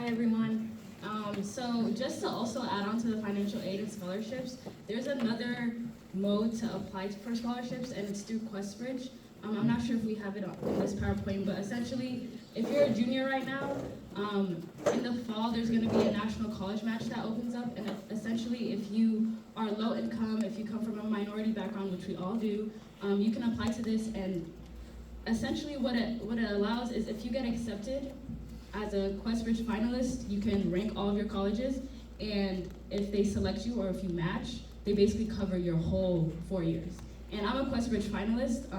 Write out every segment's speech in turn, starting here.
everyone. So just to also add on to the financial aid and scholarships, there's another mode to apply for scholarships, and it's through QuestBridge. I'm not sure if we have it in this PowerPoint, but essentially, if you're a junior right now, in the fall, there's going to be a national college match that opens up, and essentially, if you are low income, if you come from a minority background, which we all do, you can apply to this, and essentially what it allows is if you get accepted as a QuestBridge finalist, you can rank all of your colleges, and if they select you or if you match, they basically cover your whole 4 years. And I'm a QuestBridge finalist,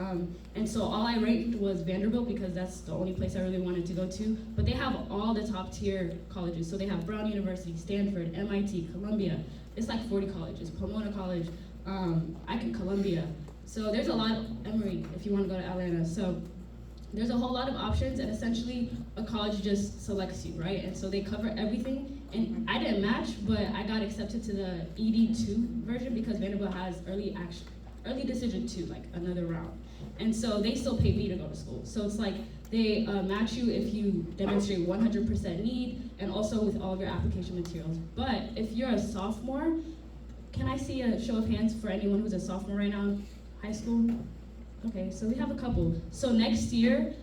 and so all I ranked was Vanderbilt because that's the only place I really wanted to go to. But they have all the top tier colleges. So they have Brown University, Stanford, MIT, Columbia. It's like 40 colleges, Pomona College, Columbia. So there's a lot, Emory, if you want to go to Atlanta. So there's a whole lot of options, and essentially a college just selects you, right? And so they cover everything. And I didn't match, but I got accepted to the ED2 version because Vanderbilt has early decision 2, like another round. And so they still pay me to go to school. So it's like they match you if you demonstrate 100% need and also with all of your application materials. But if you're a sophomore, can I see a show of hands for anyone who's a sophomore right now in high school? Okay, so we have a couple. So next year,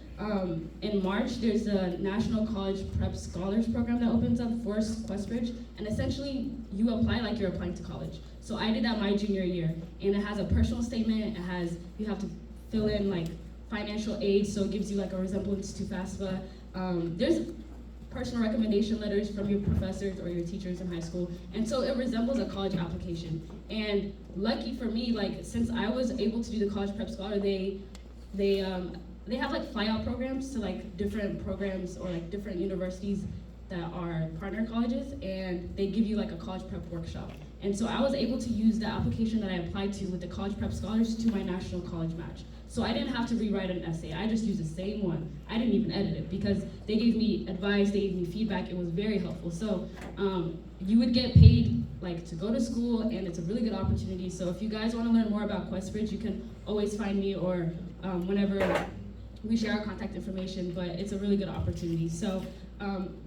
in March, there's a National College Prep Scholars Program that opens up for QuestBridge, and essentially you apply like you're applying to college. So I did that my junior year, and it has a personal statement. You have to fill in like financial aid, so it gives you like a resemblance to FAFSA. There's personal recommendation letters from your professors or your teachers in high school, and so it resembles a college application. And lucky for me, like since I was able to do the College Prep Scholar, they have like fly-out programs to like different programs or like different universities that are partner colleges, and they give you like a college prep workshop. And so I was able to use the application that I applied to with the College Prep Scholars to my national college match. So I didn't have to rewrite an essay. I just used the same one. I didn't even edit it because they gave me advice, they gave me feedback. It was very helpful. So you would get paid like to go to school, and it's a really good opportunity. So if you guys want to learn more about QuestBridge, you can always find me or whenever we share our contact information, but it's a really good opportunity. So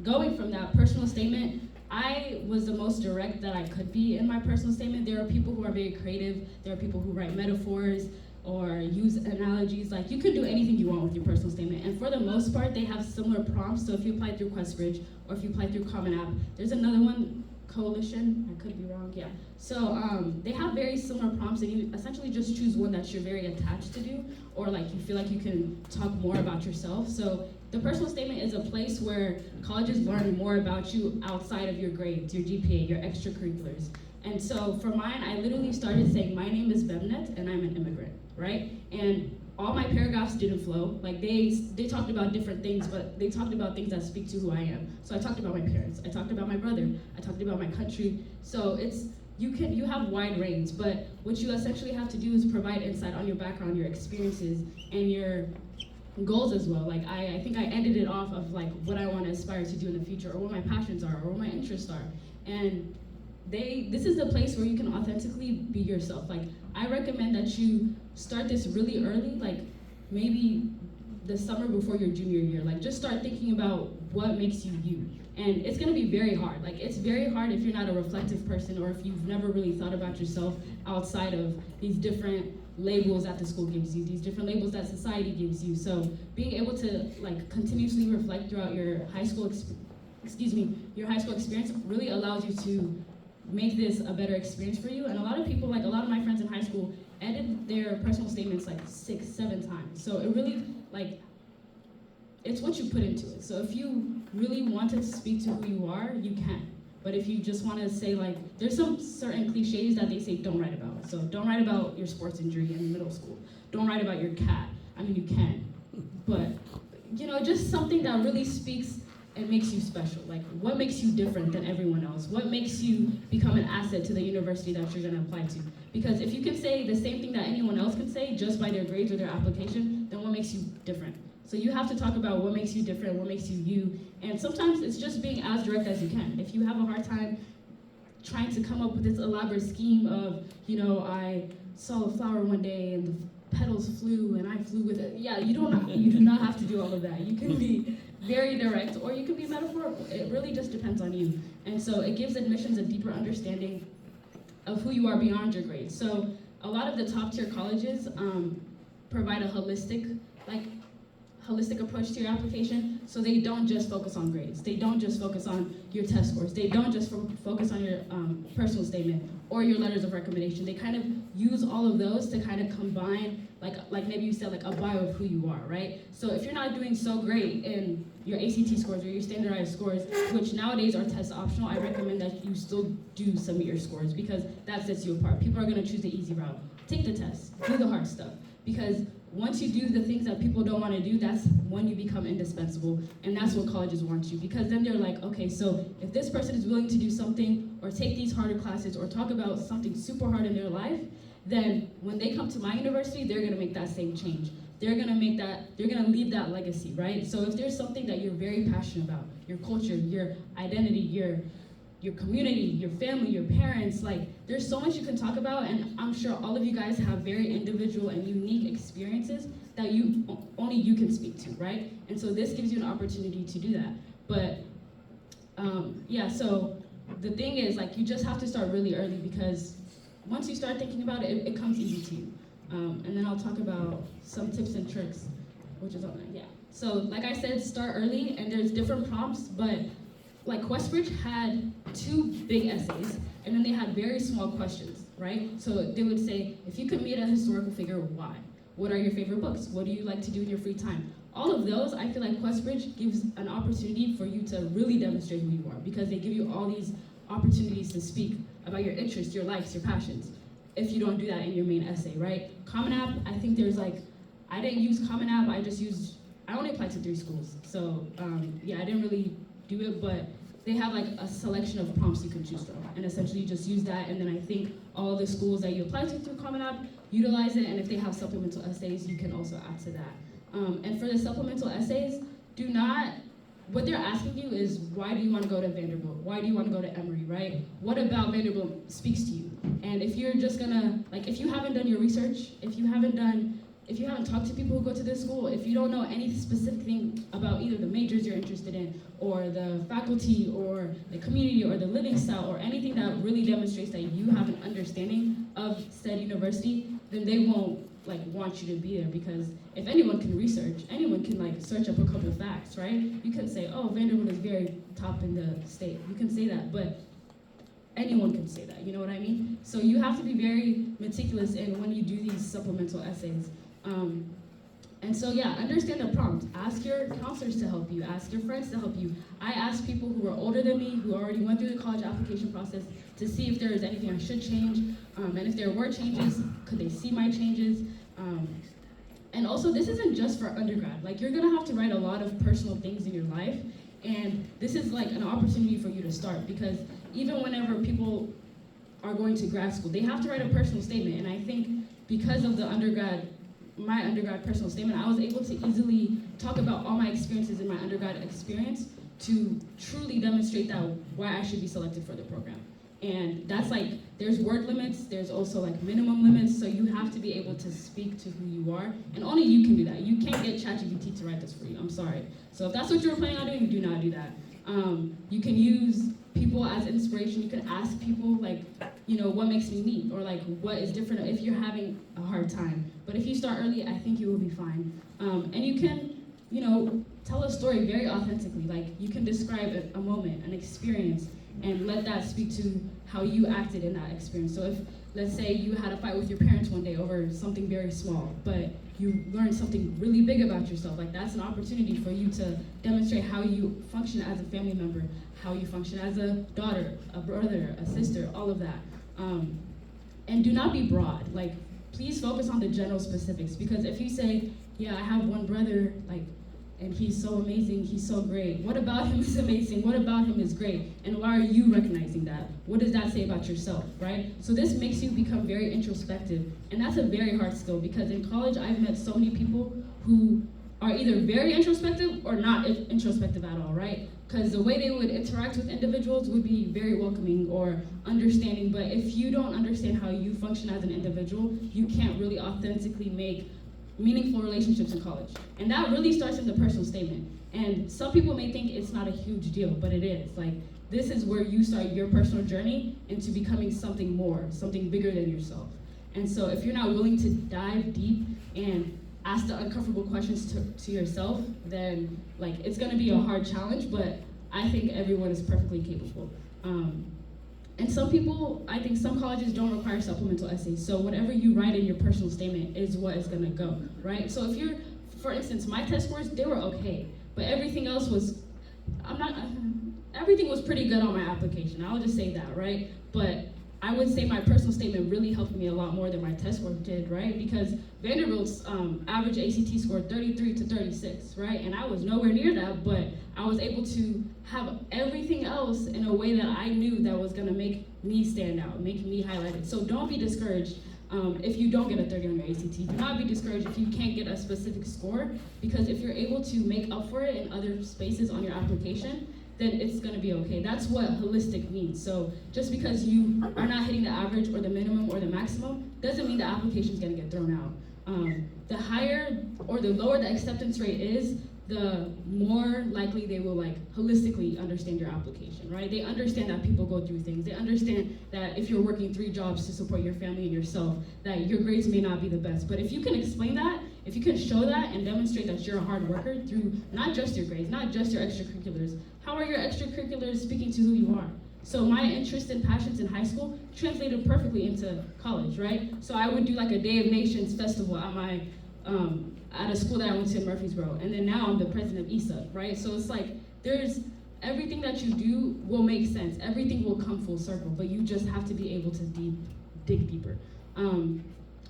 going from that personal statement, I was the most direct that I could be in my personal statement. There are people who are very creative. There are people who write metaphors or use analogies. Like you can do anything you want with your personal statement. And for the most part, they have similar prompts. So if you apply through QuestBridge or if you apply through Common App, there's another one, Coalition, I could be wrong, yeah. So they have very similar prompts, and you essentially just choose one that you're very attached to do, or like you feel like you can talk more about yourself. So the personal statement is a place where colleges learn more about you outside of your grades, your GPA, your extracurriculars. And so for mine, I literally started saying, my name is Bemnet, and I'm an immigrant, right? And all my paragraphs didn't flow. Like they talked about different things, but they talked about things that speak to who I am. So I talked about my parents, I talked about my brother, I talked about my country. So you have wide range, but what you essentially have to do is provide insight on your background, your experiences, and your goals as well. Like I think I ended it off of like what I want to aspire to do in the future, or what my passions are, or what my interests are. And this is the place where you can authentically be yourself. Like I recommend that you start this really early, like maybe the summer before your junior year. Like just start thinking about what makes you you. And it's gonna be very hard. Like it's very hard if you're not a reflective person, or if you've never really thought about yourself outside of these different labels that the school gives you, these different labels that society gives you. So being able to like continuously reflect throughout your high school experience really allows you to make this a better experience for you. And a lot of people, like a lot of my friends in high school, edited their personal statements like 6, 7 times. So it really, like, it's what you put into it. So if you really wanted to speak to who you are, you can. But if you just want to say, like, there's some certain cliches that they say don't write about. So don't write about your sports injury in middle school. Don't write about your cat. I mean, you can. But, you know, just something that really speaks and makes you special. Like, what makes you different than everyone else? What makes you become an asset to the university that you're gonna apply to? Because if you can say the same thing that anyone else can say just by their grades or their application, then what makes you different? So you have to talk about what makes you different, what makes you you, and sometimes it's just being as direct as you can. If you have a hard time trying to come up with this elaborate scheme of, you know, I saw a flower one day and the petals flew and I flew with it. Yeah, you do not have to do all of that. You can be very direct, or you can be metaphorical. It really just depends on you. And so it gives admissions a deeper understanding of who you are beyond your grades. So a lot of the top tier colleges provide a holistic approach to your application. So they don't just focus on grades. They don't just focus on your test scores. They don't just focus on your personal statement or your letters of recommendation. They kind of use all of those to kind of combine, like maybe you said, like a bio of who you are, right? So if you're not doing so great in your ACT scores or your standardized scores, which nowadays are test optional, I recommend that you still do submit your scores because that sets you apart. People are gonna choose the easy route. Take the test, do the hard stuff, because once you do the things that people don't want to do, that's when you become indispensable, and that's what colleges want you, because then they're like, okay, so if this person is willing to do something or take these harder classes or talk about something super hard in their life, then when they come to my university, they're going to make that same change. They're going to leave that legacy, right? So if there's something that you're very passionate about, your culture, your identity, your community, your family, your parents, like there's so much you can talk about, and I'm sure all of you guys have very individual and unique experiences that only you can speak to, right? And so this gives you an opportunity to do that. But yeah, so the thing is, like, you just have to start really early, because once you start thinking about it, it comes easy to you. And then I'll talk about some tips and tricks, which is on there, yeah. So like I said, start early, and there's different prompts, but like Questbridge had 2 big essays, and then they had very small questions, right? So they would say, if you could meet a historical figure, why? What are your favorite books? What do you like to do in your free time? All of those, I feel like Questbridge gives an opportunity for you to really demonstrate who you are, because they give you all these opportunities to speak about your interests, your likes, your passions, if you don't do that in your main essay, right? Common App, I think there's like, I didn't use Common App, I only applied to 3 schools. So yeah, I didn't really do it, but they have like a selection of prompts you can choose from, and essentially you just use that, and then I think all the schools that you apply to through Common App utilize it, and if they have supplemental essays, you can also add to that. And for the supplemental essays, what they're asking you is, why do you want to go to Vanderbilt? Why do you want to go to Emory, right? What about Vanderbilt speaks to you? And if you're just gonna, like, if you haven't done your research, if you haven't talked to people who go to this school, if you don't know any specific thing about either the majors you're interested in, or the faculty, or the community, or the living style, or anything that really demonstrates that you have an understanding of said university, then they won't want you to be there, because if anyone can research, anyone can search up a couple facts, right? You can say, oh, Vanderbilt is very top in the state. You can say that, but anyone can say that, you know what I mean? So you have to be very meticulous in when you do these supplemental essays. And so yeah, understand the prompt. Ask your counselors to help you. Ask your friends to help you. I asked people who are older than me, who already went through the college application process, to see if there is anything I should change. And if there were changes, could they see my changes? And also, this isn't just for undergrad. Like, you're gonna have to write a lot of personal things in your life, and this is like an opportunity for you to start, because even whenever people are going to grad school, they have to write a personal statement. And I think because of my undergrad personal statement, I was able to easily talk about all my experiences in my undergrad experience to truly demonstrate that why I should be selected for the program. And that's there's word limits, there's also minimum limits, so you have to be able to speak to who you are, and only you can do that. You can't get ChatGPT to write this for you, I'm sorry. So if that's what you're planning on doing, do not do that. You can use people as inspiration. You can ask people what makes me neat, or what is different if you're having a hard time. But if you start early, I think you will be fine. And you can, tell a story very authentically. You can describe a moment, an experience, and let that speak to how you acted in that experience. So if, let's say, you had a fight with your parents one day over something very small, but you learned something really big about yourself, that's an opportunity for you to demonstrate how you function as a family member, how you function as a daughter, a brother, a sister, all of that. And do not be broad. Please focus on the general specifics, because if you say, yeah, I have one brother, and he's so amazing, he's so great. What about him is amazing? What about him is great? And why are you recognizing that? What does that say about yourself, right? So this makes you become very introspective, and that's a very hard skill, because in college I've met so many people who are either very introspective or not introspective at all, right? Because the way they would interact with individuals would be very welcoming or understanding, but if you don't understand how you function as an individual, you can't really authentically make meaningful relationships in college. And that really starts in the personal statement. And some people may think it's not a huge deal, but it is. Like, this is where you start your personal journey into becoming something more, something bigger than yourself. And so if you're not willing to dive deep and ask the uncomfortable questions to yourself, then like it's gonna be a hard challenge, but I think everyone is perfectly capable. And some people, I think some colleges don't require supplemental essays, so whatever you write in your personal statement is what is gonna go, right? So if you're, for instance, my test scores, they were okay, but everything else was, everything was pretty good on my application, I'll just say that, right? But I would say my personal statement really helped me a lot more than my test score did, right? Because Vanderbilt's average ACT score 33 to 36, right? And I was nowhere near that, but I was able to have everything else in a way that I knew that was gonna make me stand out, make me highlighted. So don't be discouraged if you don't get a 30 on your ACT. Do not be discouraged if you can't get a specific score, because if you're able to make up for it in other spaces on your application, then it's gonna be okay. That's what holistic means. So just because you are not hitting the average or the minimum or the maximum, doesn't mean the application's gonna get thrown out. The higher or the lower the acceptance rate is, the more likely they will like holistically understand your application, right? They understand that people go through things. They understand that if you're working 3 jobs to support your family and yourself, that your grades may not be the best. But if you can explain that, if you can show that and demonstrate that you're a hard worker through not just your grades, not just your extracurriculars, how are your extracurriculars speaking to who you are? So my interests and passions in high school translated perfectly into college, right? So I would do like a Day of Nations festival at my at a school that I went to in Murfreesboro, and then now I'm the president of ESA, right? So it's like, there's, everything that you do will make sense, everything will come full circle, but you just have to be able to dig deeper.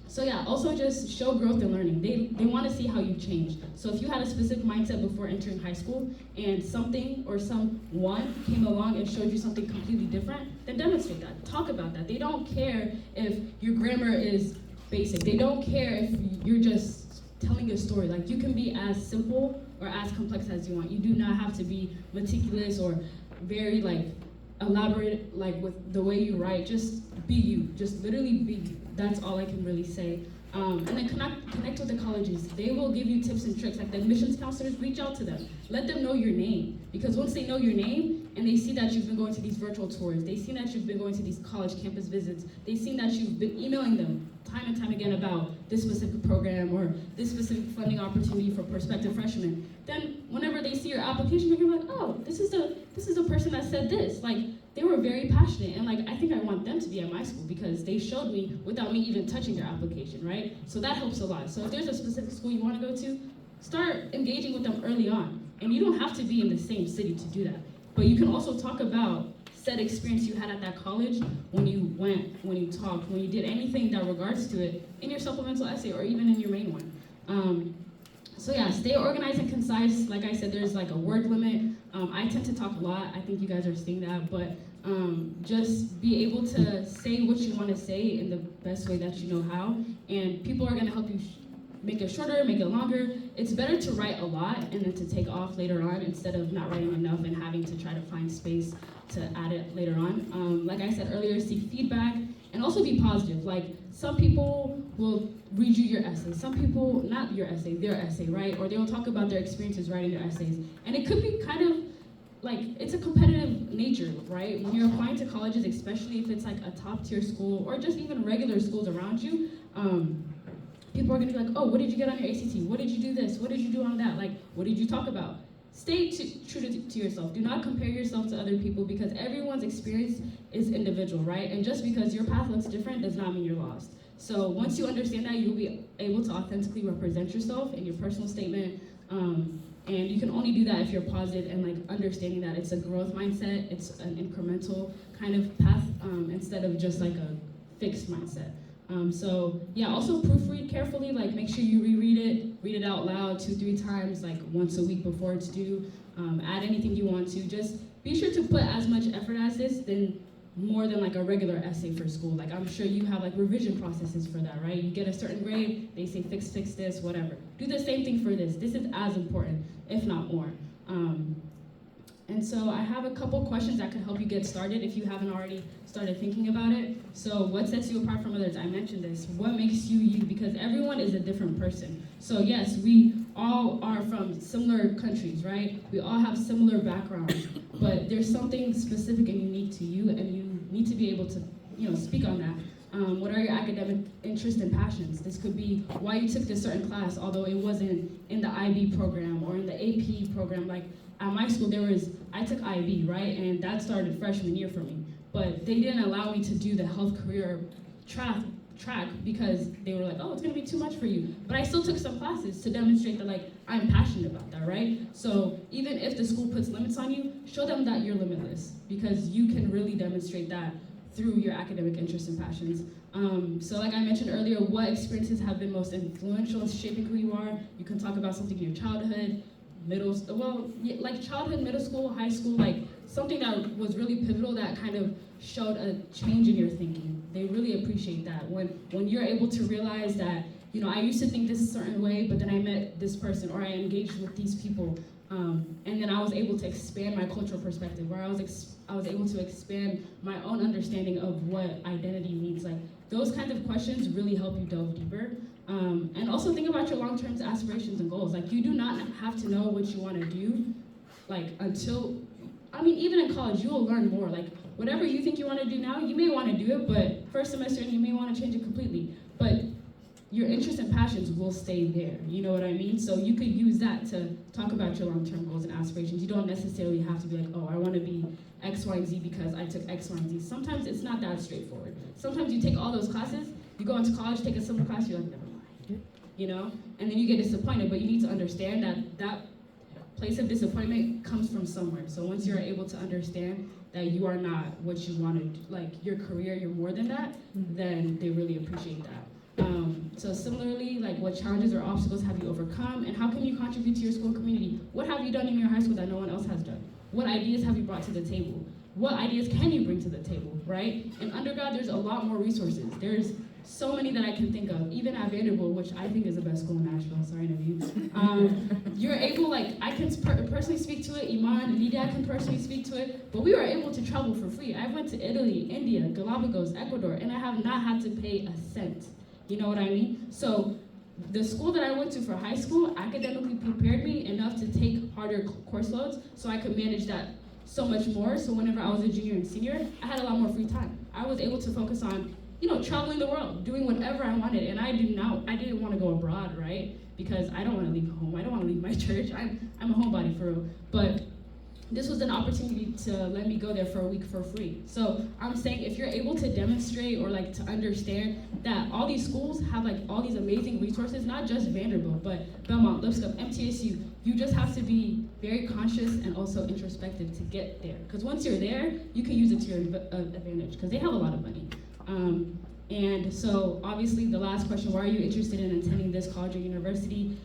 So yeah, also just show growth and learning. They want to see how you change. So if you had a specific mindset before entering high school, and something or someone came along and showed you something completely different, then demonstrate that, talk about that. They don't care if your grammar is basic. They don't care if you're just telling a story. Like, you can be as simple or as complex as you want. You do not have to be meticulous or very like elaborate like with the way you write. Just be you. Just literally be you. That's all I can really say. And then connect with the colleges. They will give you tips and tricks. Like the admissions counselors, reach out to them. Let them know your name. Because once they know your name and they see that you've been going to these virtual tours, they see that you've been going to these college campus visits, they see that you've been emailing them time and time again about this specific program or this specific funding opportunity for prospective freshmen, then whenever they see your application, they're gonna be like, oh, this is the person that said this. Like, they were very passionate, and like I think I want them to be at my school because they showed me without me even touching their application, right? So that helps a lot. So if there's a specific school you want to go to, start engaging with them early on. And you don't have to be in the same city to do that. But you can also talk about said experience you had at that college when you went, when you talked, when you did anything that regards to it in your supplemental essay or even in your main one. So yeah, stay organized and concise. Like I said, there's like a word limit. I tend to talk a lot. I think you guys are seeing that, but just be able to say what you want to say in the best way that you know how. And people are gonna help you make it shorter, make it longer. It's better to write a lot and then to take off later on instead of not writing enough and having to try to find space to add it later on. Like I said earlier, seek feedback and also be positive. Like, some people will read you your essay. Some people, not your essay, their essay, right? Or they will talk about their experiences writing their essays. And it could be kind of like, it's a competitive nature, right? When you're applying to colleges, especially if it's like a top tier school or just even regular schools around you, people are gonna be like, oh, what did you get on your ACT? What did you do this? What did you do on that? Like, what did you talk about? Stay true to yourself. Do not compare yourself to other people because everyone's experience is individual, right? And just because your path looks different does not mean you're lost. So once you understand that, you'll be able to authentically represent yourself in your personal statement. And you can only do that if you're positive and like understanding that it's a growth mindset, it's an incremental kind of path instead of just like a fixed mindset. So yeah, also proofread carefully, like make sure you read it out loud 2-3 times, like once a week before it's due. Add anything you want to. Just be sure to put as much effort as this, then more than like a regular essay for school. Like, I'm sure you have like revision processes for that, right? You get a certain grade, they say fix this, whatever. Do the same thing for this. This is as important, if not more. And so I have a couple questions that could help you get started if you haven't already started thinking about it. So what sets you apart from others? I mentioned this. What makes you you? Because everyone is a different person. So yes, we all are from similar countries, right? We all have similar backgrounds, but there's something specific and unique to you, and you need to be able to, speak on that. What are your academic interests and passions? This could be why you took this certain class, although it wasn't in the IB program or in the AP program. Like at my school, I took IB, right? And that started freshman year for me. But they didn't allow me to do the health career track because they were like, oh, it's gonna be too much for you. But I still took some classes to demonstrate that like I'm passionate about that, right? So even if the school puts limits on you, show them that you're limitless, because you can really demonstrate that through your academic interests and passions. So like I mentioned earlier, what experiences have been most influential in shaping who you are? You can talk about something in your childhood, childhood, middle school, high school, like something that was really pivotal that kind of showed a change in your thinking. They really appreciate that. When you're able to realize that, I used to think this a certain way, but then I met this person or I engaged with these people, and then I was able to expand my cultural perspective, where I was able to expand my own understanding of what identity means. Like those kinds of questions really help you delve deeper. And also think about your long-term aspirations and goals. Like you do not have to know what you want to do, even in college, you will learn more. Like whatever you think you want to do now, you may want to do it, but first semester you may want to change it completely. But your interests and passions will stay there. You know what I mean? So you could use that to talk about your long-term goals and aspirations. You don't necessarily have to be like, oh, I want to be X, Y, and Z because I took X, Y, and Z. Sometimes it's not that straightforward. Sometimes you take all those classes, you go into college, take a similar class, you're like, never mind. And then you get disappointed, but you need to understand that place of disappointment comes from somewhere. So once you're able to understand that you are not what you wanted, like your career, you're more than that, then they really appreciate that. So similarly, like what challenges or obstacles have you overcome, and how can you contribute to your school community? What have you done in your high school that no one else has done? What ideas have you brought to the table? What ideas can you bring to the table, right? In undergrad, there's a lot more resources. There's so many that I can think of, even at Vanderbilt, which I think is the best school in Nashville, sorry to you. You're able, I can personally speak to it, Iman and Nidia can personally speak to it, but we were able to travel for free. I went to Italy, India, Galapagos, Ecuador, and I have not had to pay a cent. You know what I mean? So the school that I went to for high school academically prepared me enough to take harder course loads so I could manage that so much more. So whenever I was a junior and senior, I had a lot more free time. I was able to focus on, traveling the world, doing whatever I wanted. And I didn't want to go abroad, right? Because I don't want to leave home. I don't want to leave my church. I'm a homebody for real. But this was an opportunity to let me go there for a week for free. So I'm saying if you're able to demonstrate or to understand that all these schools have all these amazing resources, not just Vanderbilt, but Belmont, Lipscomb, MTSU, you just have to be very conscious and also introspective to get there. Because once you're there, you can use it to your advantage because they have a lot of money. And so obviously the last question, why are you interested in attending this college or university?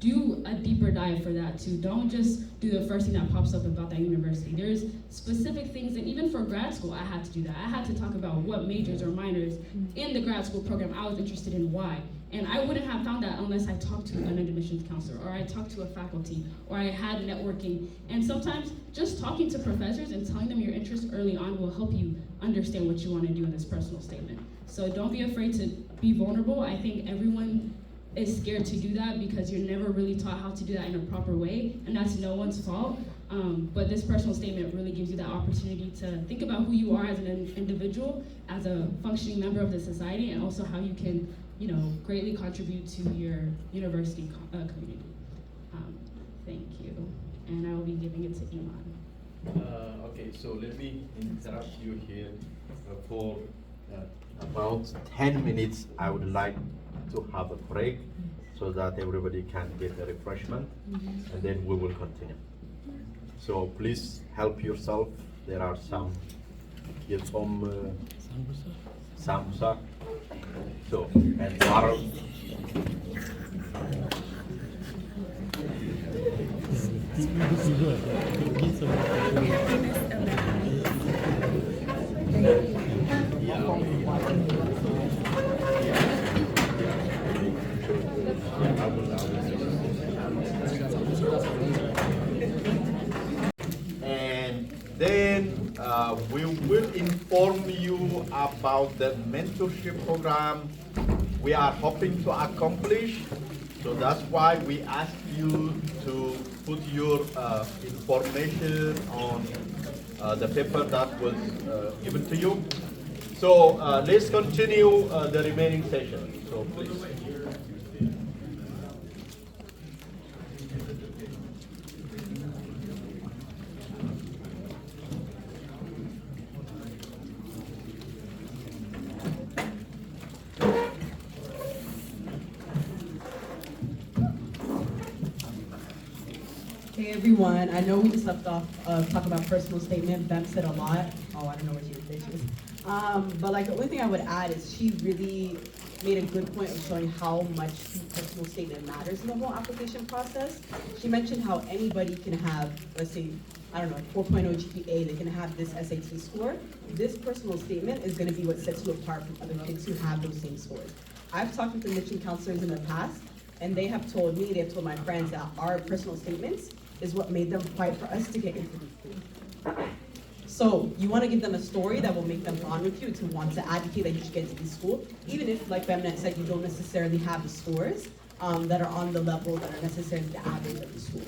Do a deeper dive for that too. Don't just do the first thing that pops up about that university. There's specific things, and even for grad school, I had to do that. I had to talk about what majors or minors in the grad school program I was interested in, why. And I wouldn't have found that unless I talked to an admissions counselor, or I talked to a faculty, or I had networking. And sometimes just talking to professors and telling them your interests early on will help you understand what you want to do in this personal statement. So don't be afraid to be vulnerable. I think everyone is scared to do that because you're never really taught how to do that in a proper way, and that's no one's fault. But this personal statement really gives you that opportunity to think about who you are as an individual, as a functioning member of the society, and also how you can, greatly contribute to your university community. Thank you, and I will be giving it to Iman. Okay, so let me interrupt you here for about 10 minutes. I would like to have a break so that everybody can get a refreshment, and then we will continue. So please help yourself. There are some, get some sambusa, so, and water. And then we will inform you about the mentorship program we are hoping to accomplish. So that's why we ask you to put your information on the paper that was given to you. So let's continue the remaining session. So please. Hey everyone, I know we just left off talking about personal statement. Bem said a lot. Oh, I don't know what she is. But like the only thing I would add is she really made a good point of showing how much the personal statement matters in the whole application process. She mentioned how anybody can have, let's say, I don't know, 4.0 GPA, they can have this SAT score. This personal statement is gonna be what sets you apart from other kids who have those same scores. I've talked with admission counselors in the past, and they have told me, they have told my friends that our personal statements is what made them fight for us to get into the school. So you want to give them a story that will make them bond with you, to want to advocate that you should get into this school, even if, like Bemnet said, you don't necessarily have the scores that are on the level that are necessarily the average of the school.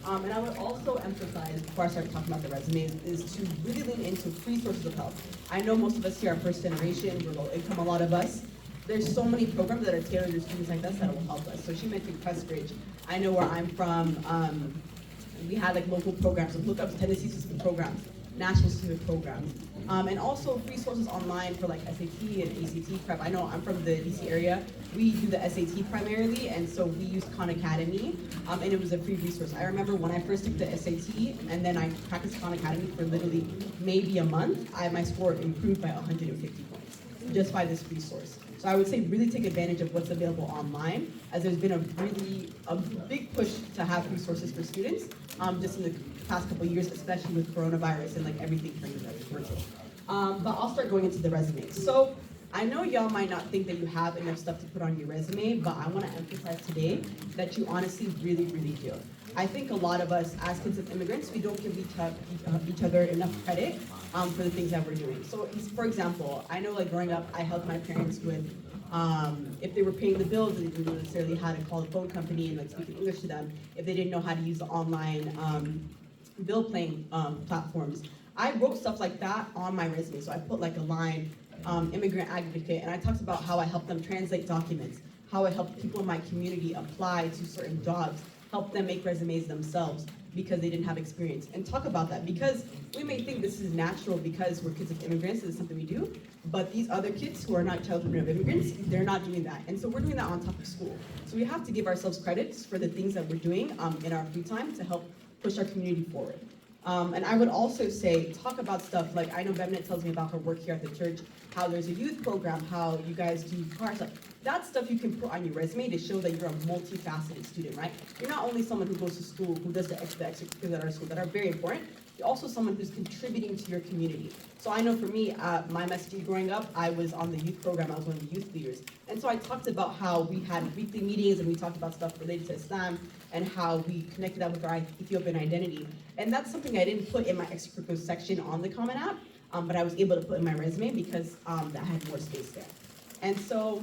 And I would also emphasize, before I start talking about the resumes, is to really lean into free sources of help. I know most of us here are first generation, we're low income, a lot of us. There's so many programs that are tailored to students like us that will help us. So she mentioned Pressbridge. I know where I'm from, we had like local programs, so look up Tennessee system programs, Nashville system programs, and also free sources online for like SAT and ACT prep. I know I'm from the DC area. We do the SAT primarily, and so we use Khan Academy, and it was a free resource. I remember when I first took the SAT, and then I practiced Khan Academy for literally maybe a month, my score improved by 150 points, just by this resource. So I would say really take advantage of what's available online, as there's been a big push to have resources for students, just in the past couple of years, especially with coronavirus and like everything turning virtual. But I'll start going into the resume. So I know y'all might not think that you have enough stuff to put on your resume, but I want to emphasize today that you honestly really, really do. I think a lot of us, as kids of immigrants, we don't give each other enough credit for the things that we're doing. So, for example, I know like growing up, I helped my parents with, if they were paying the bills and they didn't necessarily how to call a phone company and like speak in English to them, if they didn't know how to use the online bill paying platforms. I wrote stuff like that on my resume. So I put like a line, immigrant advocate, and I talked about how I helped them translate documents, how I helped people in my community apply to certain jobs, help them make resumes themselves because they didn't have experience. And talk about that, because we may think this is natural because we're kids of immigrants, this is something we do, but these other kids who are not children of immigrants, they're not doing that. And so we're doing that on top of school. So we have to give ourselves credits for the things that we're doing in our free time to help push our community forward. And I would also say, talk about stuff like, I know Bemnet tells me about her work here at the church, how there's a youth program, how you guys do car stuff. That's stuff you can put on your resume to show that you're a multifaceted student, right? You're not only someone who goes to school, who does the extracurriculars at our school that are very important, you're also someone who's contributing to your community. So I know for me, my messaging growing up, I was on the youth program, I was one of the youth leaders. And so I talked about how we had weekly meetings and we talked about stuff related to Islam and how we connected that with our Ethiopian identity. And that's something I didn't put in my extracurricular section on the Common App, but I was able to put in my resume because that had more space there. And so,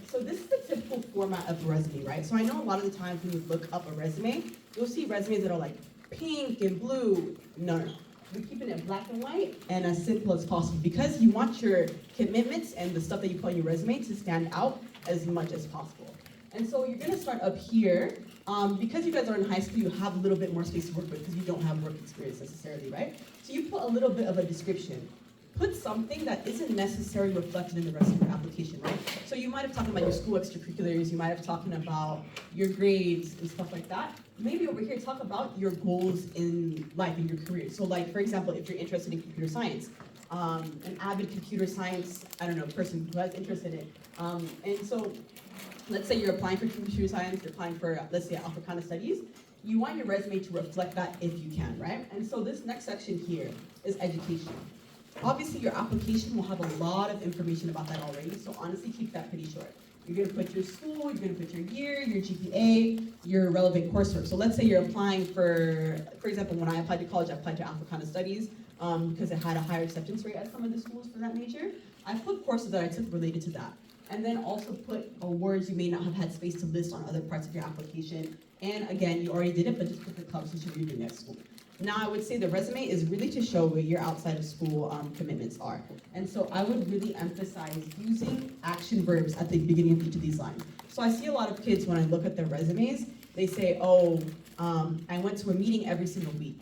so this is the typical format of a resume, right? So I know a lot of the times when you look up a resume, you'll see resumes that are like pink and blue. No. We're keeping it black and white and as simple as possible because you want your commitments and the stuff that you put on your resume to stand out as much as possible. And so you're gonna start up here. Because you guys are in high school, you have a little bit more space to work with because you don't have work experience necessarily, right? So you put a little bit of a description. Put something that isn't necessarily reflected in the rest of your application, right? So you might have talked about your school extracurriculars, you might have talked about your grades and stuff like that. Maybe over here, talk about your goals in life, in your career. So like, for example, if you're interested in computer science, an avid computer science, I don't know, person who has interest in it. And so, let's say you're applying for computer science, you're applying for, let's say, Africana studies. You want your resume to reflect that if you can, right? And so this next section here is education. Obviously, your application will have a lot of information about that already, so honestly, keep that pretty short. You're gonna put your school, you're gonna put your year, your GPA, your relevant coursework. So let's say you're applying for example, when I applied to college, I applied to Africana Studies because it had a higher acceptance rate at some of the schools for that major. I put courses that I took related to that. and then also put awards you may not have had space to list on other parts of your application. And again, you already did it, but just put the clubs that you're doing at school. Now, I would say the resume is really to show where your outside of school commitments are. And so I would really emphasize using action verbs at the beginning of each of these lines. So I see a lot of kids when I look at their resumes, they say, oh, I went to a meeting every single week.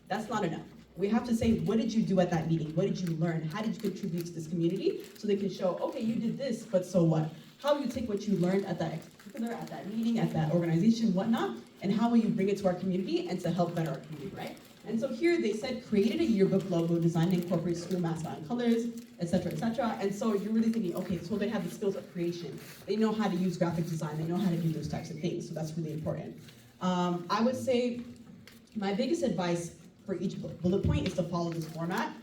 That's not enough. We have to say, what did you do at that meeting? What did you learn? How did you contribute to this community? So they can show, okay, you did this, but so what? How will you take what you learned at that extracurricular, at that meeting, at that organization, whatnot, and how will you bring it to our community and to help better our community, right? And so here they said, created a yearbook logo designed to incorporate school mascot and colors, et cetera, et cetera. And so you're really thinking, okay, so they have the skills of creation. They know how to use graphic design. They know how to do those types of things. So that's really important. I would say my biggest advice for each bullet point is to follow this format.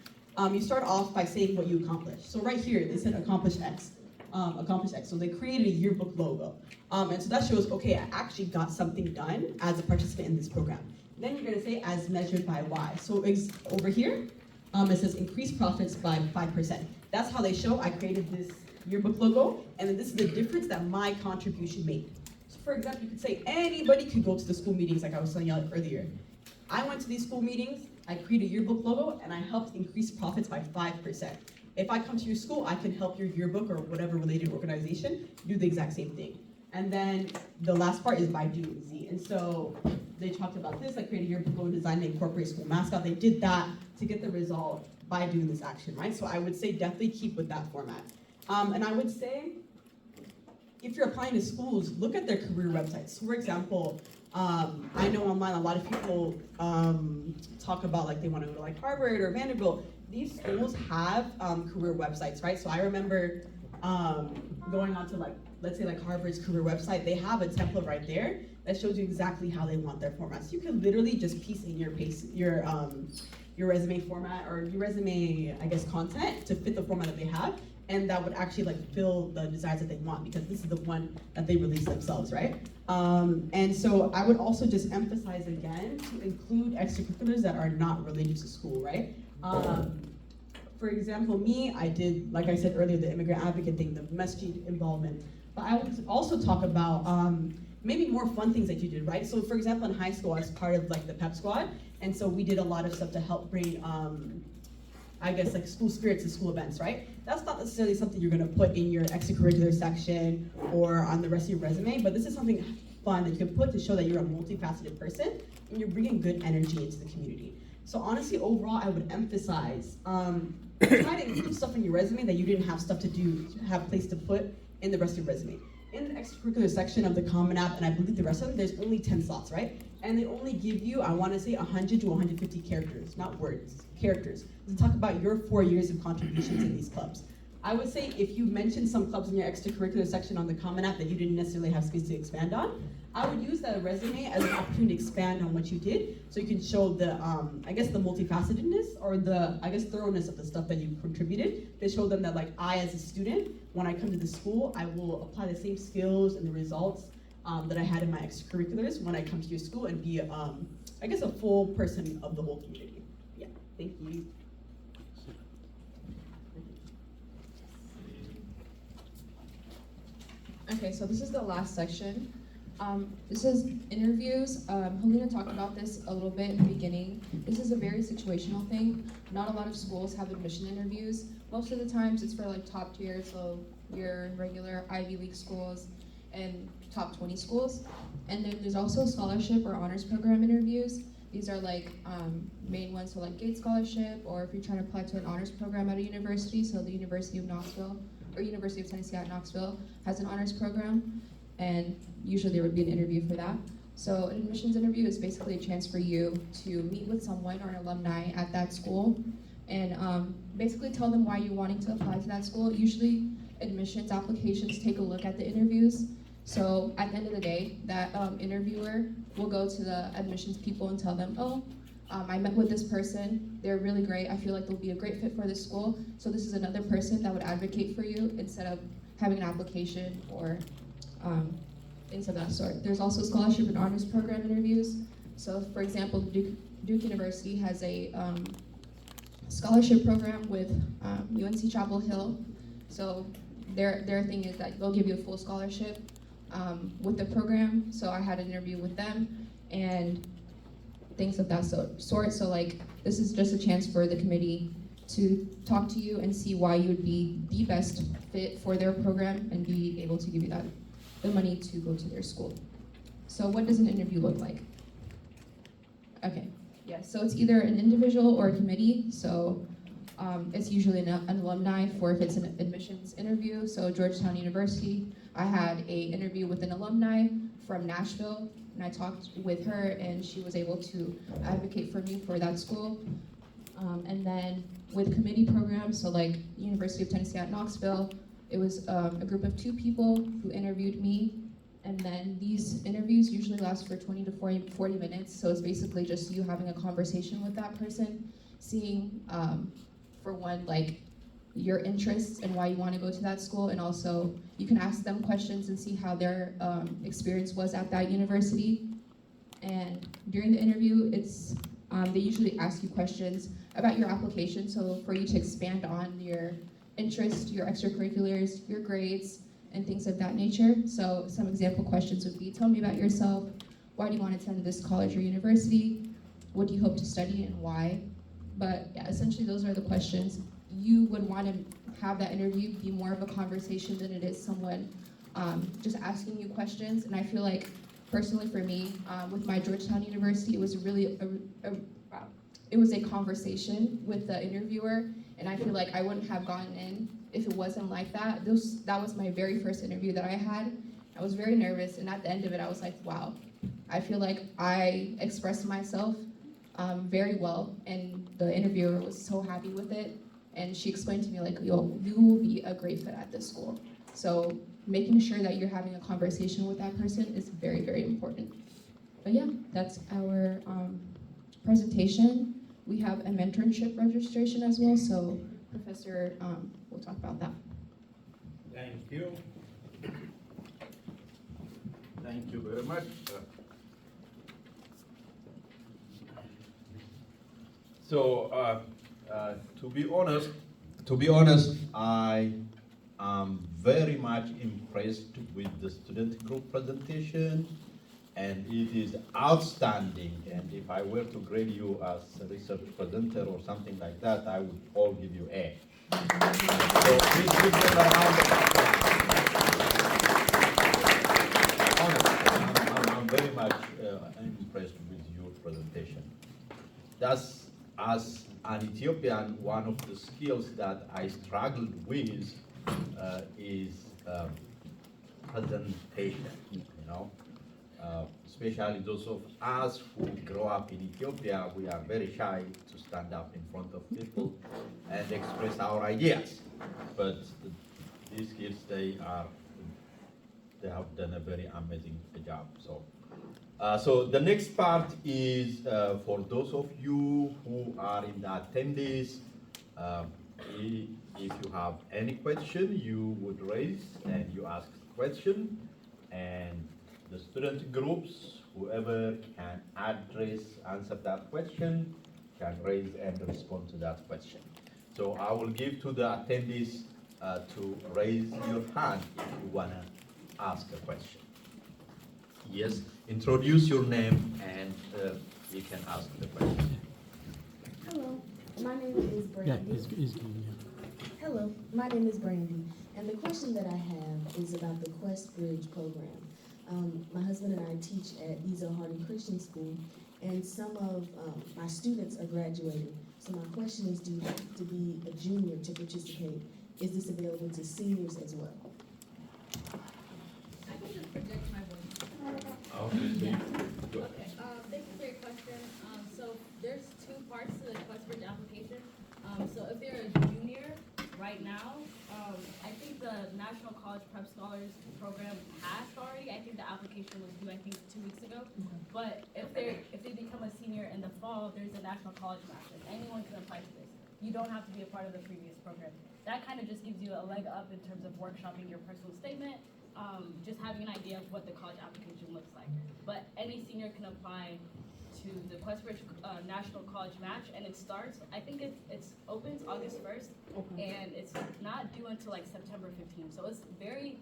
You start off by saying what you accomplished. So right here, they said accomplish X. So they created a yearbook logo. And so that shows, okay, I actually got something done as a participant in this program. Then you're gonna say as measured by Y. So over here, it says increase profits by 5%. That's how they show I created this yearbook logo, and then this is the difference that my contribution made. So for example, you could say anybody could go to the school meetings like I was telling you earlier. I went to these school meetings, I created a yearbook logo, and I helped increase profits by 5%. If I come to your school, I can help your yearbook or whatever related organization do the exact same thing. And then the last part is by doing Z. And so they talked about this, I created a yearbook logo designed to incorporate school mascot. They did that to get the result by doing this action, right? So I would say definitely keep with that format. And I would say, if you're applying to schools, look at their career websites. So for example, I know online a lot of people talk about like they want to go to like Harvard or Vanderbilt. These schools have career websites, right? So I remember going on to like, let's say like Harvard's career website, they have a template right there that shows you exactly how they want their format. So you can literally just piece in your resume format or your resume, I guess, content to fit the format that they have. And that would actually like fill the desires that they want because this is the one that they release themselves, right? And so I would also just emphasize again to include extracurriculars that are not related to school, right? For example, me, I did, like I said earlier, the immigrant advocate thing, the masjid involvement. But I would also talk about maybe more fun things that you did, right? So for example, in high school, I was part of like the pep squad. And so we did a lot of stuff to help bring, I guess, like school spirits and school events, right? That's not necessarily something you're gonna put in your extracurricular section or on the rest of your resume, but this is something fun that you can put to show that you're a multifaceted person and you're bringing good energy into the community. So honestly, overall, I would emphasize, try to include stuff in your resume that you didn't have stuff to do, have place to put in the rest of your resume. In the extracurricular section of the Common App, and I believe the rest of them, there's only 10 slots, right? And they only give you, I wanna say 100 to 150 characters, not words, characters, to talk about your 4 years of contributions in these clubs. I would say if you mention some clubs in your extracurricular section on the Common App that you didn't necessarily have space to expand on, I would use that resume as an opportunity to expand on what you did, so you can show the, I guess the multifacetedness or the, I guess, thoroughness of the stuff that you contributed, to show them that like I, as a student, when I come to the school, I will apply the same skills and the results that I had in my extracurriculars when I come to your school and be, I guess, a full person of the whole community. Yeah, thank you. Okay, so this is the last section. This is interviews. Helena talked about this a little bit in the beginning. This is a very situational thing. Not a lot of schools have admission interviews. Most of the times it's for like top tier, so your regular Ivy League schools and top 20 schools. And then there's also scholarship or honors program interviews. These are like main ones, so like Gates Scholarship, or if you're trying to apply to an honors program at a university, so the University of Knoxville or University of Tennessee at Knoxville has an honors program, and usually there would be an interview for that. So an admissions interview is basically a chance for you to meet with someone or an alumni at that school and basically tell them why you're wanting to apply to that school. Usually admissions applications take a look at the interviews. So at the end of the day, that interviewer will go to the admissions people and tell them, oh, I met with this person, they're really great, I feel like they'll be a great fit for this school, so this is another person that would advocate for you instead of having an application or things of that sort. There's also scholarship and honors program interviews. So for example, Duke University has a scholarship program with UNC Chapel Hill. So their thing is that they'll give you a full scholarship with the program. So I had an interview with them and things of that sort. So like, this is just a chance for the committee to talk to you and see why you would be the best fit for their program and be able to give you the money to go to their school. So what does an interview look like? Okay, yeah, so it's either an individual or a committee. So it's usually an alumni for if it's an admissions interview. So Georgetown University, I had a interview with an alumni from Nashville, and I talked with her and she was able to advocate for me for that school. And then with committee programs, so like University of Tennessee at Knoxville, it was a group of 2 people who interviewed me. And then these interviews usually last for 20 to 40 minutes. So it's basically just you having a conversation with that person, seeing, for one, like your interests and why you want to go to that school. And also you can ask them questions and see how their experience was at that university. And during the interview, they usually ask you questions about your application. So for you to expand on your interests, your extracurriculars, your grades, and things of that nature. So some example questions would be, tell me about yourself. Why do you want to attend this college or university? What do you hope to study and why? But yeah, essentially those are the questions. You would want to have that interview be more of a conversation than it is someone just asking you questions. And I feel like, personally for me, with my Georgetown University, it was really it was a conversation with the interviewer, and I feel like I wouldn't have gotten in if it wasn't like that. That was my very first interview that I had. I was very nervous, and at the end of it, I was like, wow, I feel like I expressed myself very well, and the interviewer was so happy with it, and she explained to me like, yo, you will be a great fit at this school. So making sure that you're having a conversation with that person is very, very important. But yeah, that's our presentation. We have a mentorship registration as well, so Professor will talk about that. Thank you. Thank you very much. So, to be honest, I am very much impressed with the student group presentation, and it is outstanding. And if I were to grade you as a research presenter or something like that, I would all give you A. So please give them a round of applause. Honestly, I'm very much impressed with your presentation. That's, as an Ethiopian, one of the skills that I struggled with is presentation, you know. Especially those of us who grow up in Ethiopia, we are very shy to stand up in front of people and express our ideas. But these kids, they have done a very amazing job. So the next part is for those of you who are in the attendees. If you have any question, you would raise and you ask the question, and the student groups, whoever can answer that question, can raise and respond to that question. So I will give to the attendees to raise your hand if you want to ask a question. Yes, introduce your name and you can ask the question. Hello, my name is Brandy. Hello, my name is Brandy, and the question that I have is about the Quest Bridge program. My husband and I teach at Ezo Harding Christian School, and some of my students are graduating. So my question is, do you have to be a junior to participate? Is this available to seniors as well? I can just project my voice. Okay. Okay, thank you for your question. So there's 2 parts to the Quest Bridge application. So if they're a junior right now, I think the National College Prep Scholars Program passed already. I think the application was due, 2 weeks ago. But if they become a senior in the fall, there's a National College Match, and anyone can apply to this. You don't have to be a part of the previous program. That kind of just gives you a leg up in terms of workshopping your personal statement just having an idea of what the college application looks like. But any senior can apply to the QuestBridge National College Match, and it starts, I think it's opens August 1st, and it's not due until like September 15th, so it's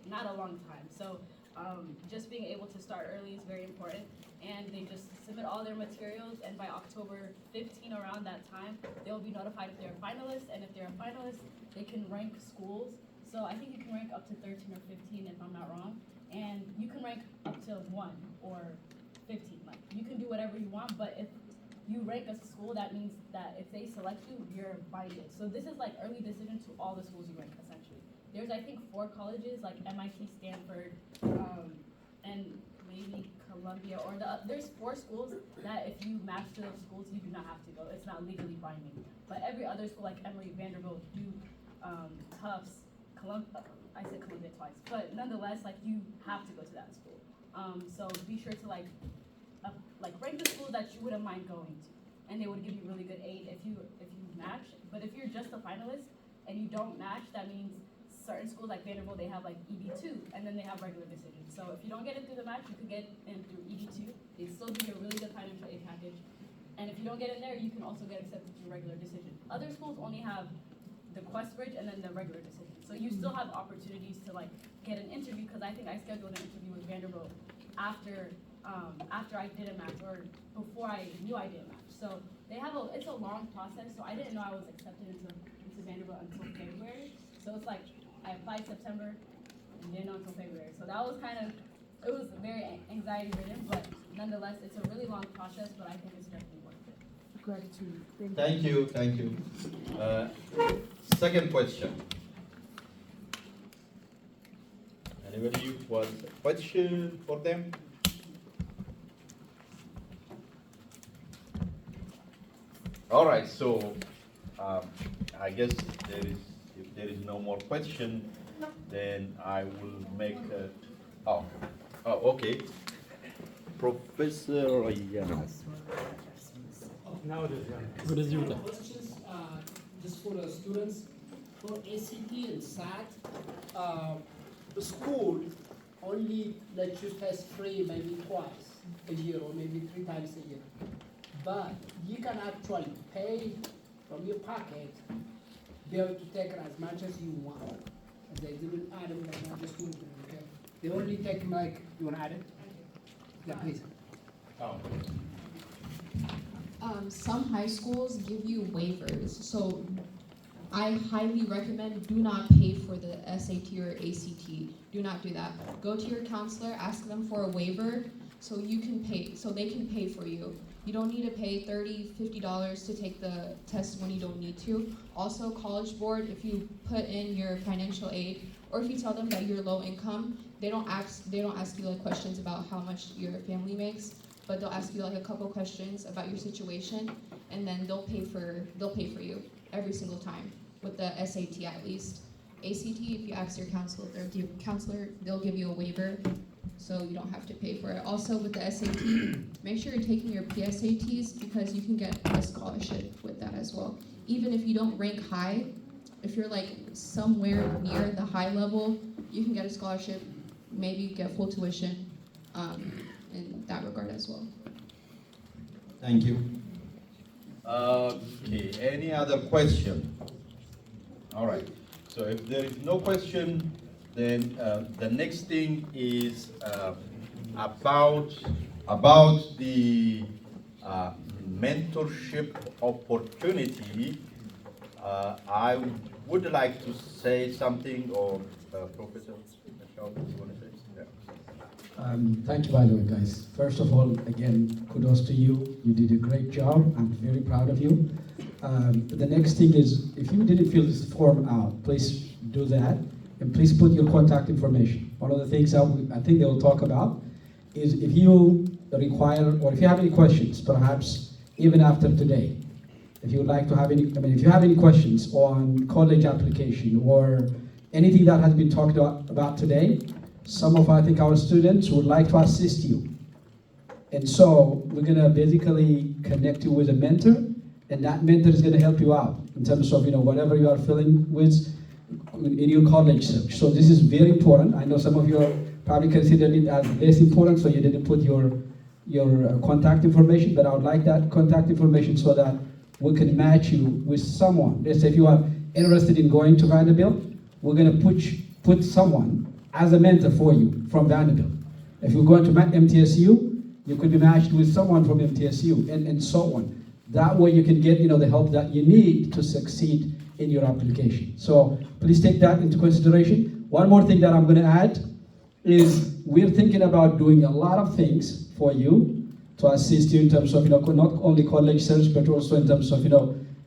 not a long time. So just being able to start early is very important, and they just submit all their materials, and by October 15, around that time, they'll be notified if they're a finalist, and if they're a finalist, they can rank schools. So I think you can rank up to 13 or 15 if I'm not wrong, and you can rank up to 1 or 15. Like, you can do whatever you want, but if you rank a school, that means that if they select you, you're binded. So this is like early decision to all the schools you rank, essentially. There's, I think, 4 colleges, like MIT, Stanford, and maybe Columbia, or there's 4 schools that if you match to those schools, you do not have to go. It's not legally binding. But every other school, like Emory, Vanderbilt, Duke, Tufts, I said Columbia twice, but nonetheless, like, you have to go to that school. So be sure to like rank the schools that you wouldn't mind going to, and they would give you really good aid if you match. But if you're just a finalist and you don't match, that means certain schools like Vanderbilt, they have like ED2, and then they have regular decision. So if you don't get it through the match, you could get in through ED2. They still give you a really good financial aid package. And if you don't get in there, you can also get accepted through regular decision. Other schools only have the QuestBridge and then the regular decision. So you still have opportunities to like get an interview, because I think I scheduled an interview with Vanderbilt after I did a match, or before I knew I did a match. So they have it's a long process. So I didn't know I was accepted into Vanderbilt until February. So it's like I applied September and didn't know until February. So that was it was very anxiety ridden, but nonetheless, it's a really long process, but I think it's definitely worth it. Gratitude. Thank you. Second question. Anybody was a question for them? All right, so I guess if there is no more question, then I will make okay. Professor Yana. Now it is done. What is your Questions, just for the students, for ACT and SAT, the school only lets you test free maybe twice a year or maybe 3 times a year. But you can actually pay from your pocket, be able to take it as much as you want. They didn't add them, but I'm just doing it, okay? They only take like, you wanna add it? Yeah, please. Oh. Some high schools give you waivers, so I highly recommend do not pay for the SAT or ACT. Do not do that. Go to your counselor, ask them for a waiver so you can pay, so they can pay for you. You don't need to pay $30, $50 to take the test when you don't need to. Also, College Board, if you put in your financial aid, or if you tell them that you're low income, they don't ask you like questions about how much your family makes, but they'll ask you like a couple questions about your situation, and then they'll pay for you every single time with the SAT at least. ACT, if you ask your counselor, they'll give you a waiver, so you don't have to pay for it. Also with the SAT, make sure you're taking your PSATs, because you can get a scholarship with that as well. Even if you don't rank high, if you're like somewhere near the high level, you can get a scholarship, maybe get full tuition in that regard as well. Thank you. Okay, any other question? All right, so if there is no question, then the next thing is about the mentorship opportunity. I would like to say something, or Professor Michelle, do you want to say? Yeah. Thank you, by the way, guys. First of all, again, kudos to you. You did a great job. I'm very proud of you. The next thing is, if you didn't fill this form out, please do that, and please put your contact information. One of the things I think they will talk about is if you require, or if you have any questions, perhaps even after today, if you would like to have any, if you have any questions on college application or anything that has been talked about today, some of, I think, our students would like to assist you. And so we're gonna basically connect you with a mentor, and that mentor is gonna help you out in terms of, whatever you are filling with in your college search. So this is very important. I know some of you are probably considered it as less important, so you didn't put your contact information, but I would like that contact information so that we can match you with someone. Let's say if you are interested in going to Vanderbilt, we're going to put someone as a mentor for you from Vanderbilt. If you're going to MTSU, you could be matched with someone from MTSU, and so on. That way you can get the help that you need to succeed in your application. So please take that into consideration. One more thing that I'm going to add is we're thinking about doing a lot of things for you to assist you in terms of not only college search, but also in terms of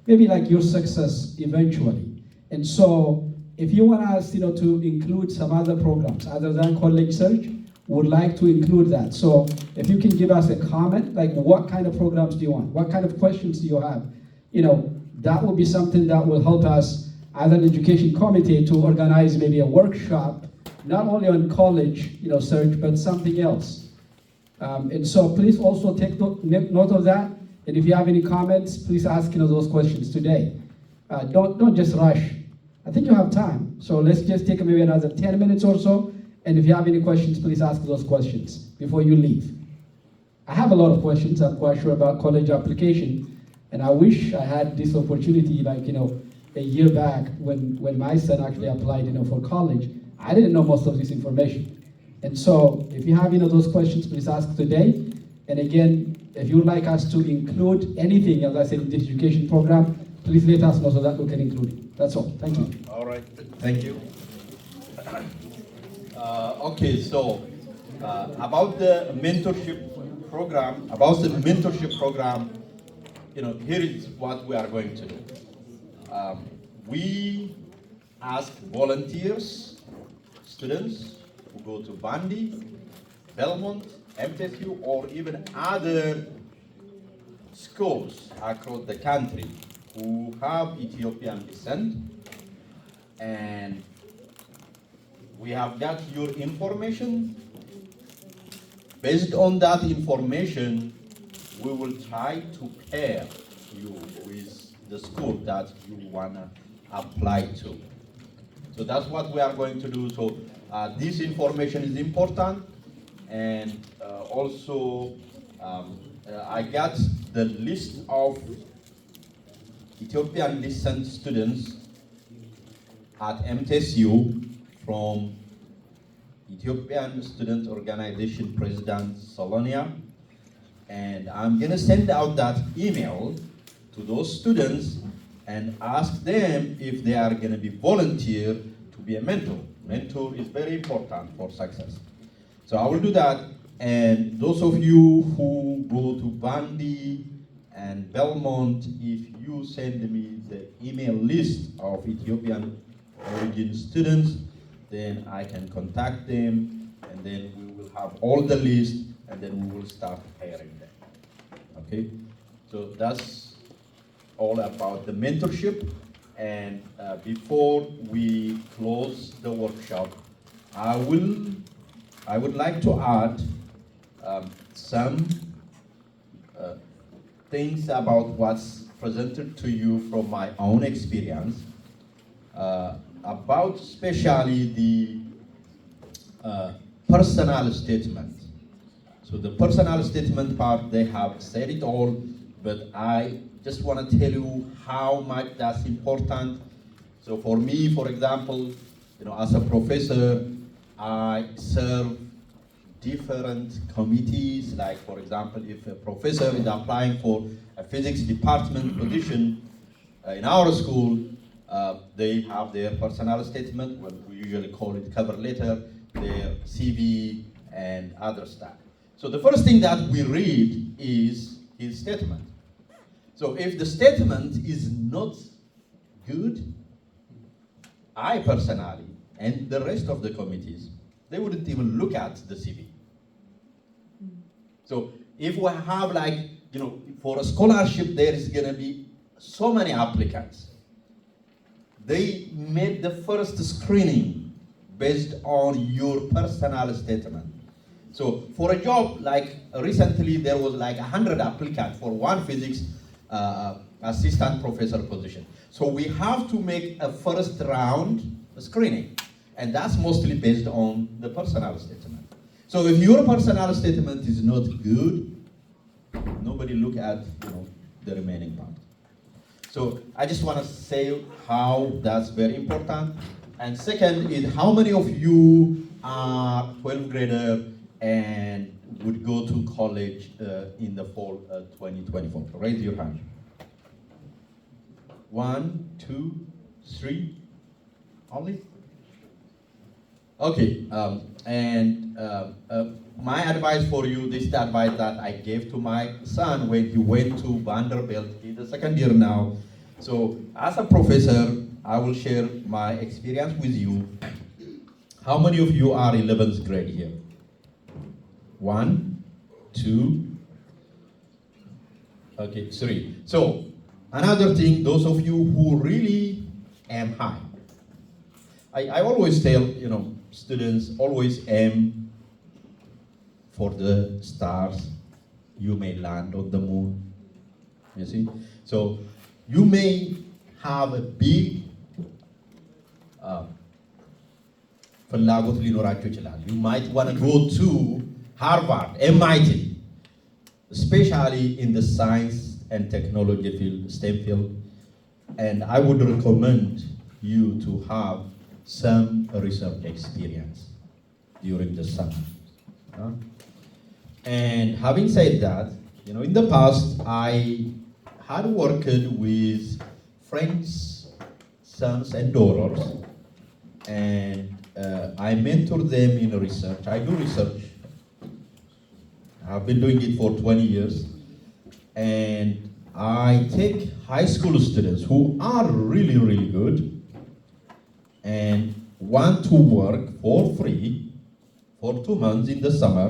maybe like your success eventually. And so if you want us to include some other programs other than college search, would like to include that. So if you can give us a comment, like what kind of programs do you want? What kind of questions do you have? That will be something that will help us as an education committee to organize maybe a workshop, not only on college search, but something else. And so please also take note of that. And if you have any comments, please ask those questions today. Don't just rush. I think you have time. So let's just take maybe another 10 minutes or so. And if you have any questions, please ask those questions before you leave. I have a lot of questions, I'm quite sure, about college application. And I wish I had this opportunity a year back when my son actually applied for college. I didn't know most of this information. And so if you have those questions, please ask today. And again, if you would like us to include anything, as I said, in the education program, please let us know so that we can include it. That's all. Thank you. All right. Thank you. Okay, so about the mentorship program, here is what we are going to do. We ask volunteers, students who go to Bandi, Belmont, MTSU, or even other schools across the country who have Ethiopian descent, and we have got your information. Based on that information, we will try to pair you with the school that you want to apply to. So that's what we are going to do. So this information is important. And also, I got the list of Ethiopian descent students at MTSU from Ethiopian Student Organization President Salonia, and I'm gonna send out that email to those students and ask them if they are gonna be volunteer to be a mentor. Mentor is very important for success. So I will do that, and those of you who go to Bandi and Belmont, if you send me the email list of Ethiopian origin students, then I can contact them, and then we will have all the list, and then we will start hiring them. Okay? So that's all about the mentorship. And before we close the workshop, I would like to add some things about what's presented to you from my own experience. About especially the personal statement. So the personal statement part, they have said it all, but I just want to tell you how much that's important. So for me, for example, as a professor, I serve different committees. Like, for example, if a professor is applying for a physics department position in our school, they have their personal statement, what we usually call it cover letter, their CV, and other stuff. So the first thing that we read is his statement. So if the statement is not good, I personally, and the rest of the committees, they wouldn't even look at the CV. So if we have for a scholarship, there is gonna be so many applicants. They made the first screening based on your personal statement. So for a job, like recently there was 100 applicants for one physics assistant professor position. So we have to make a first round screening. And that's mostly based on the personal statement. So if your personal statement is not good, nobody look at the remaining part. So I just want to say how that's very important. And second is how many of you are 12th grader and would go to college in the fall 2024? Raise your hand. 1, 2, 3, only? Okay, my advice for you, this is the advice that I gave to my son when he went to Vanderbilt. He's the second year now. So as a professor, I will share my experience with you. How many of you are 11th grade here? 1, 2, okay, 3. So another thing, those of you who really aim high, I always tell students, always aim for the stars. You may land on the moon. You see? So you may have a big ፍላጎት ሊኖራችሁ ይችላል. You might want to go to Harvard, MIT, especially in the science and technology field, STEM field. And I would recommend you to have some research experience during the summer. And having said that, in the past, I had worked with friends, sons and daughters, and I mentor them in research. I do research. I've been doing it for 20 years. And I take high school students who are really, really good and want to work for free for 2 months in the summer.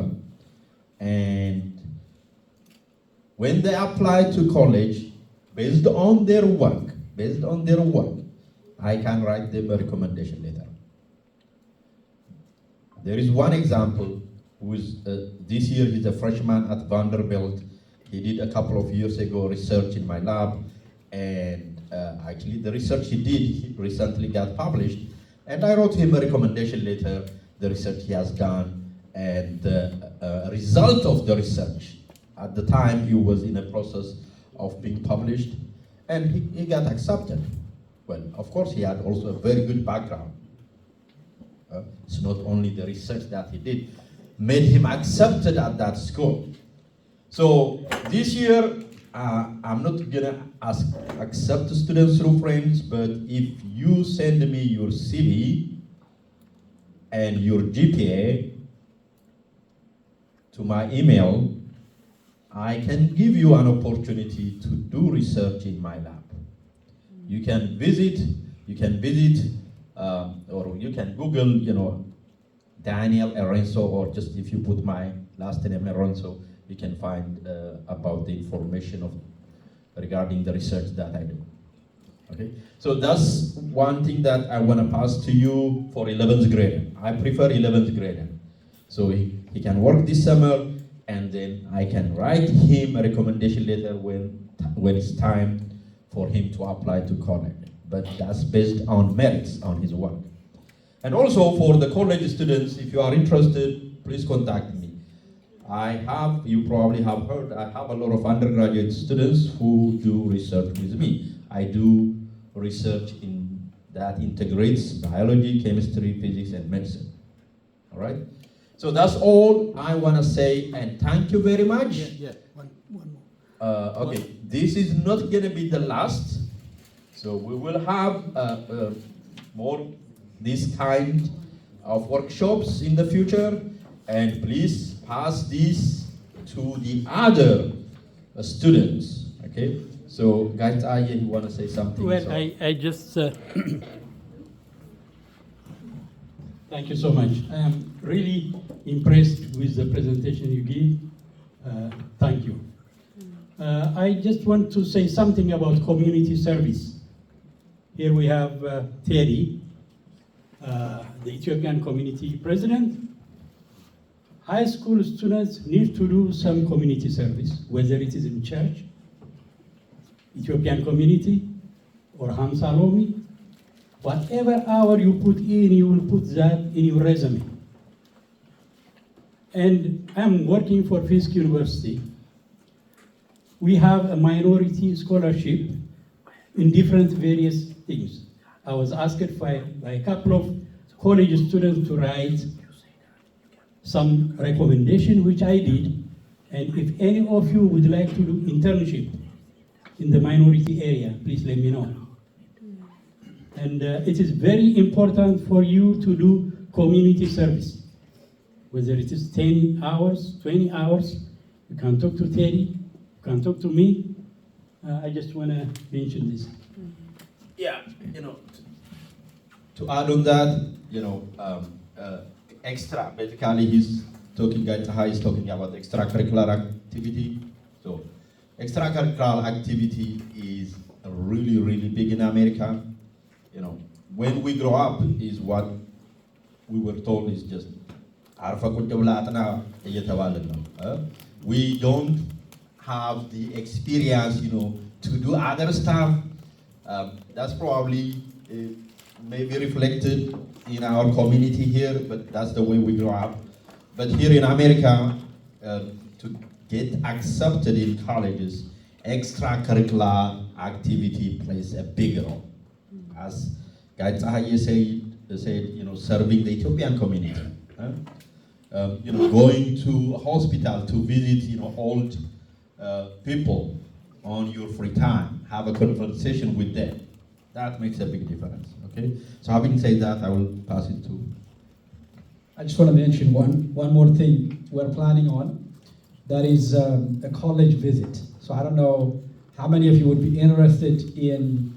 And when they apply to college, based on their work, I can write them a recommendation letter. There is one example who is this year he's a freshman at Vanderbilt. He did a couple of years ago research in my lab, and actually the research he did recently got published, and I wrote him a recommendation letter, the research he has done, and the result of the research. At the time he was in a process of being published, and he got accepted. Well, of course he had also a very good background. It's not only the research that he did made him accepted at that school. So this year, I'm not gonna accept students through friends, but if you send me your CV and your GPA to my email, I can give you an opportunity to do research in my lab. You can visit, or you can Google, Daniel Erenso, or just if you put my last name Erenso, you can find about the information regarding the research that I do. Okay, so that's one thing that I want to pass to you for 11th grader. I prefer 11th grader, so he can work this summer, and then I can write him a recommendation letter when it's time for him to apply to college. But that's based on merits on his work. And also for the college students, if you are interested, please contact me. You probably have heard, I have a lot of undergraduate students who do research with me. I do research that integrates biology, chemistry, physics, and medicine. All right? So that's all I want to say, and thank you very much. One more. Okay, this is not going to be the last. So we will have more this kind of workshops in the future, and please pass this to the other students. Okay. So, guys, you want to say something? Well, so. I just thank you so much. I am really impressed with the presentation you gave. Thank you. I just want to say something about community service. Here we have Teddy, the Ethiopian community president. High school students need to do some community service, whether it is in church, Ethiopian community, or Hamsa Lomi, Whatever hour you put in, you will put that in your resume. And I'm working for Fisk University. We have a minority scholarship in different various things. I was asked by a couple of college students to write some recommendation, which I did. And if any of you would like to do internship in the minority area, please let me know. And it is very important for you to do community service. Whether it is 10 hours, 20 hours, you can talk to Teddy, you can talk to me. I just want to mention this. Yeah, to add on that, extra, basically he's talking, Gaitaha is talking about extracurricular activity. So extracurricular activity is really, really big in America. When we grow up is what we were told is just we don't have the experience, to do other stuff. That's probably maybe reflected in our community here, but that's the way we grow up. But here in America, to get accepted in colleges, extracurricular activity plays a big role. As Guy Tahaye said, serving the Ethiopian community. Going to a hospital to visit, old people on your free time, have a conversation with them. That makes a big difference, okay? So having said that, I will pass it to. I just want to mention one more thing we're planning on. That is a college visit. So I don't know how many of you would be interested in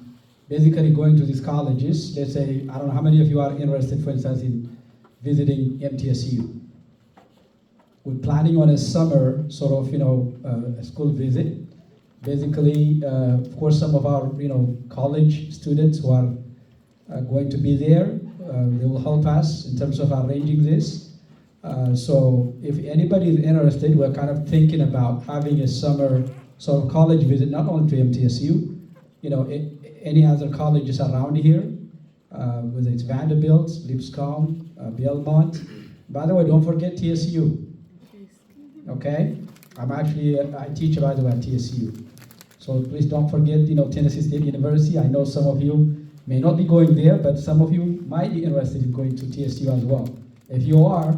basically going to these colleges. Let's say, I don't know how many of you are interested, for instance, in visiting MTSU. We're planning on a summer sort of, a school visit. Basically, of course, some of our, college students who are going to be there, they will help us in terms of arranging this. So if anybody is interested, we're kind of thinking about having a summer sort of college visit, not only to MTSU, any other colleges around here, whether it's Vanderbilt, Lipscomb, Belmont. By the way, don't forget TSU. Okay? I teach, by the way, at TSU. So please don't forget, Tennessee State University. I know some of you may not be going there, but some of you might be interested in going to TSU as well. If you are,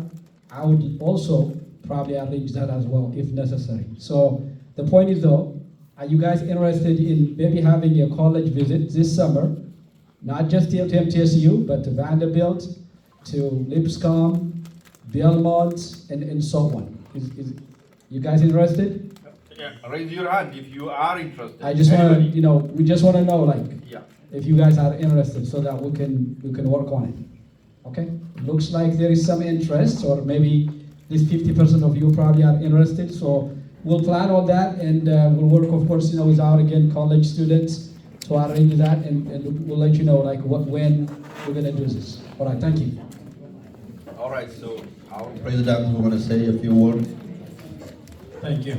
I would also probably arrange that as well, if necessary. So the point is though, are you guys interested in maybe having a college visit this summer? Not just to MTSU, but to Vanderbilt, to Lipscomb, Belmont, and so on. Is you guys interested? Yeah, raise your hand if you are interested. I just want to, we just want to know, yeah, if you guys are interested, so that we can work on it. Okay? Looks like there is some interest, or maybe at least 50% of you probably are interested. So we'll plan on that, and we'll work, of course, with our college students to arrange that, and we'll let you know when we're gonna do this. All right, thank you. all right, so our president, we want to say a few words. Thank you.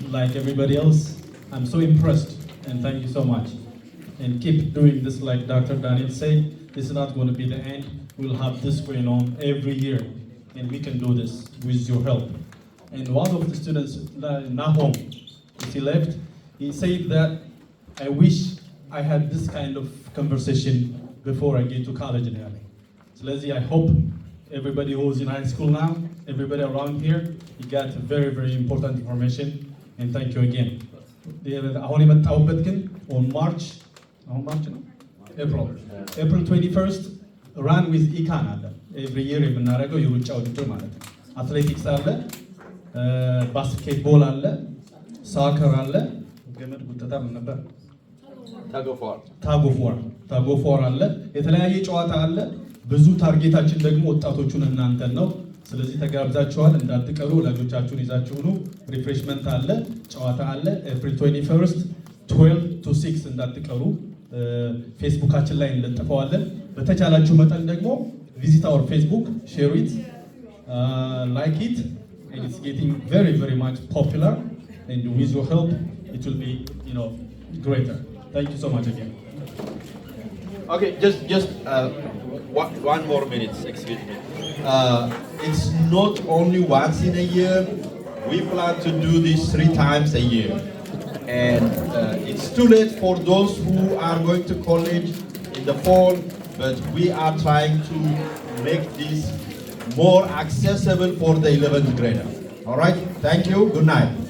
Like everybody else, I'm so impressed, and thank you so much. And keep doing this, like Dr. Daniel said, this is not going to be the end. We'll have this going on every year, and we can do this with your help. And one of the students, Nahom, he left, he said that, I wish I had this kind of conversation before I get to college in LA. So Leslie, I hope everybody who's in high school now, everybody around here, you got very, very important information. And thank you again. On April 21st, run with ECAN. Every year, you reach out to athletics, basketball, soccer, tug of war. tug of war አለ የተለያየ ጨዋታ አለ ብዙ ታርጌታችን ደግሞ ወጣቶቹን እናንተን ነው ስለዚህ ተጋብዛችኋል እንዳትቀሩ ወላጆቻችሁን ይዛችሁ ሁኑ ሪፍሬሽመንት አለ ጨዋታ አለ ኤፕሪል 21st 12 to 6 እንዳትቀሩ ፌስቡካችን ላይ እንለጥፈዋለን በተቻላችሁ መጠን ደግሞ visit our Facebook share it like it and it's getting very very much popular and with your help it will be greater. Thank you so much again. Okay, just one more minute, excuse me. It's not only once in a year. We plan to do this 3 times a year. And it's too late for those who are going to college in the fall, but we are trying to make this more accessible for the 11th grader. All right, thank you, good night.